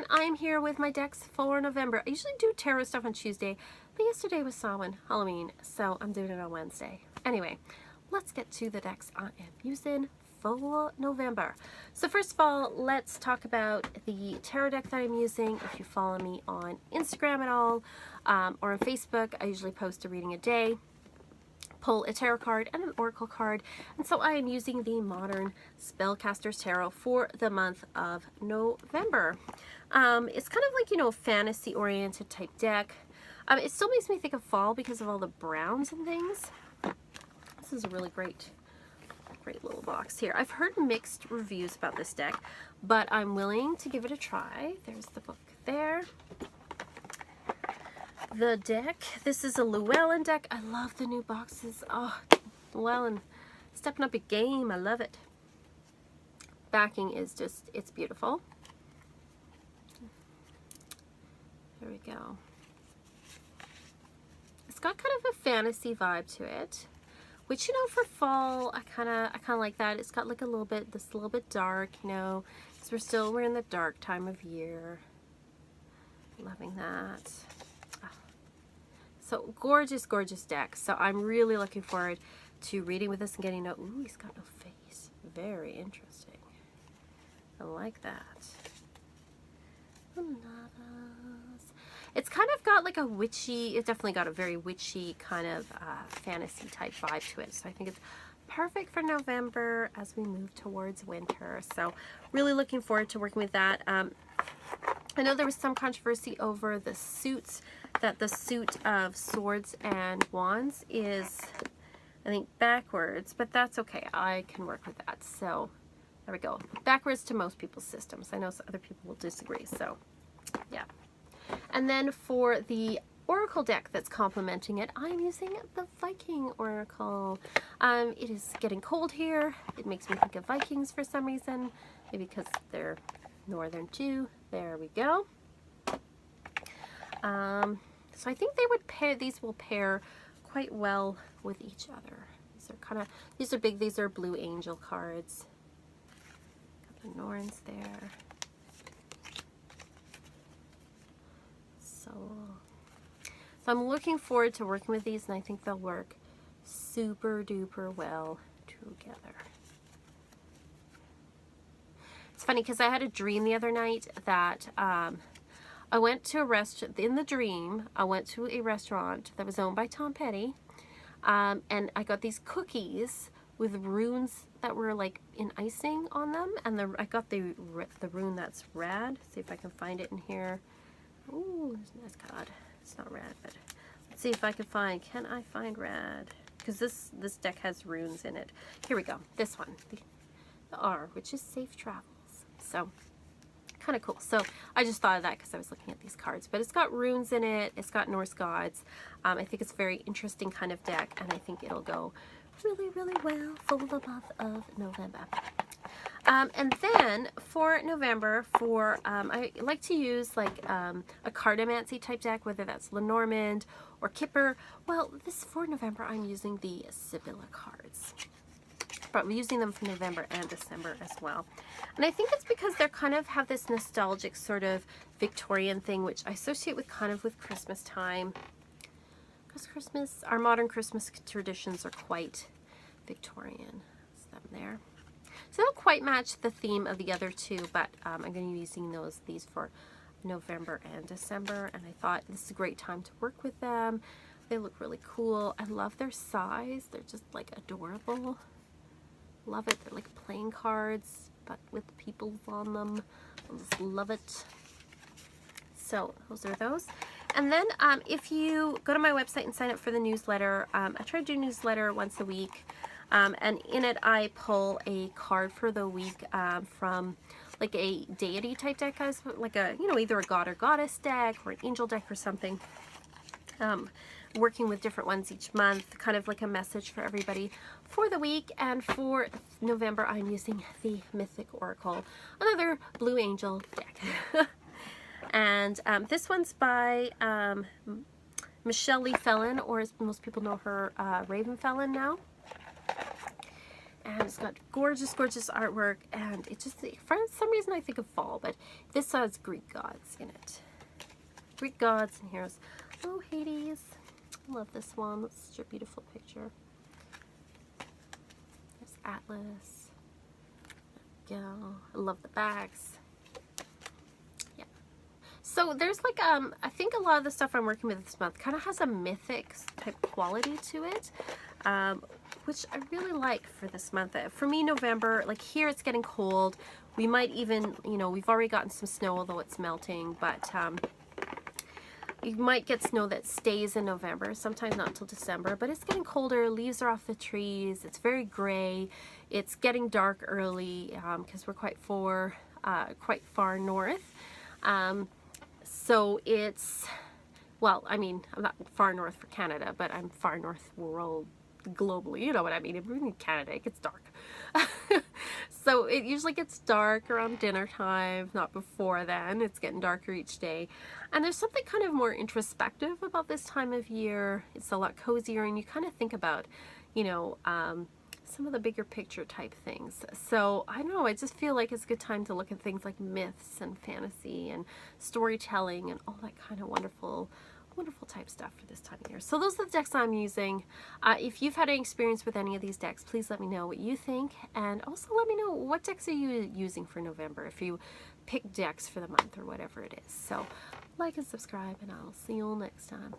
everyone, I'm here with my decks for November. I usually do tarot stuff on Tuesday, but yesterday was Samhain, Halloween, so I'm doing it on Wednesday. Anyway, let's get to the decks I am using for November. So first of all, let's talk about the tarot deck that I'm using. If you follow me on Instagram at all, or on Facebook, I usually post a reading a day. Pull a tarot card and an oracle card, and so I am using the Modern Spellcasters Tarot for the month of November. It's kind of like, you know, a fantasy oriented type deck. It still makes me think of fall because of all the browns and things. This is a really great little box here. I've heard mixed reviews about this deck, but I'm willing to give it a try. There's the book there. The deck, this is a Llewellyn deck. I love the new boxes. Oh, Llewellyn, stepping up a game. I love it. Backing is just, it's beautiful. There we go. It's got kind of a fantasy vibe to it, which, you know, for fall, I kind of like that. It's got like a little bit dark, you know, because we're in the dark time of year. Loving that. So gorgeous, gorgeous deck. So I'm really looking forward to reading with this and getting no, ooh, he's got no face. Very interesting. I like that. It's kind of got like a witchy, it's definitely got a very witchy kind of fantasy type vibe to it. So I think it's perfect for November as we move towards winter. So really looking forward to working with that. I know there was some controversy over the suits, that the suit of swords and wands is, I think, backwards, but that's okay. I can work with that. So there we go. Backwards to most people's systems. I know other people will disagree, so yeah. And then for the oracle deck that's complementing it, I'm using the Viking Oracle. It is getting cold here. It makes me think of Vikings for some reason, maybe because they're northern too. There we go. So I think they would pair, these will pair quite well with each other. These are big, these are Blue Angel cards. Got the Norns there. So I'm looking forward to working with these, and I think they'll work super duper well together. It's funny because I had a dream the other night that I went to a restaurant. In the dream, I went to a restaurant that was owned by Tom Petty, and I got these cookies with runes that were like in icing on them, and I got the rune that's rad. See if I can find it in here. Ooh, nice card. It's not rad, but let's see if I can find. Can I find rad? Because this deck has runes in it. Here we go. This one, the R, which is safe travels. So kind of cool. So I just thought of that because I was looking at these cards, but it's got runes in it. It's got Norse gods. I think it's a very interesting kind of deck, and I think it'll go really, really well for the month of November. And then for November, I like to use like a cartomancy type deck, whether that's Lenormand or Kipper. Well, for November, I'm using the Sibylla cards. But we're using them for November and December as well. And I think it's because they kind of have this nostalgic sort of Victorian thing, which I associate with kind of with Christmas time. Because our modern Christmas traditions are quite Victorian. That's them there. So they don't quite match the theme of the other two, but I'm going to be using these for November and December. And I thought this is a great time to work with them. They look really cool. I love their size. They're just like adorable. Love it. They're like playing cards, but with peoples on them. I just love it. So those are those. And then if you go to my website and sign up for the newsletter, I try to do newsletter once a week. And in it, I pull a card for the week from like a deity type deck, like a, you know, either a god or goddess deck or an angel deck or something. Working with different ones each month, kind of like a message for everybody for the week. And for November, I'm using the Mythic Oracle, another Blue Angel deck. And this one's by Michelle Lee Felon, or as most people know her, Raven Felon now. And it's got gorgeous, gorgeous artwork, and it just, for some reason I think of fall, but this has Greek gods in it. Greek gods, and here's, oh, Hades. I love this one. That's such a beautiful picture. There's Atlas. There we go. I love the backs. Yeah. So there's like, I think a lot of the stuff I'm working with this month kind of has a mythic type quality to it. Which I really like for this month. For me, November, like here it's getting cold. We might even, you know, we've already gotten some snow, although it's melting, but you might get snow that stays in November, sometimes not until December, but it's getting colder, leaves are off the trees, it's very gray, it's getting dark early because we're quite far north. So it's, well, I mean, I'm not far north for Canada, but I'm far north world globally, you know what I mean. If we're in Canada, it gets dark. So it usually gets dark around dinner time, not before then. It's getting darker each day. And there's something kind of more introspective about this time of year. It's a lot cozier, and you kind of think about, you know, some of the bigger picture type things. So I don't know, I just feel like it's a good time to look at things like myths and fantasy and storytelling and all that kind of wonderful type stuff for this time of year. So those are the decks I'm using. If you've had any experience with any of these decks, please let me know what you think, and also let me know what decks are you using for November, if you pick decks for the month or whatever it is. So like and subscribe, and I'll see you all next time.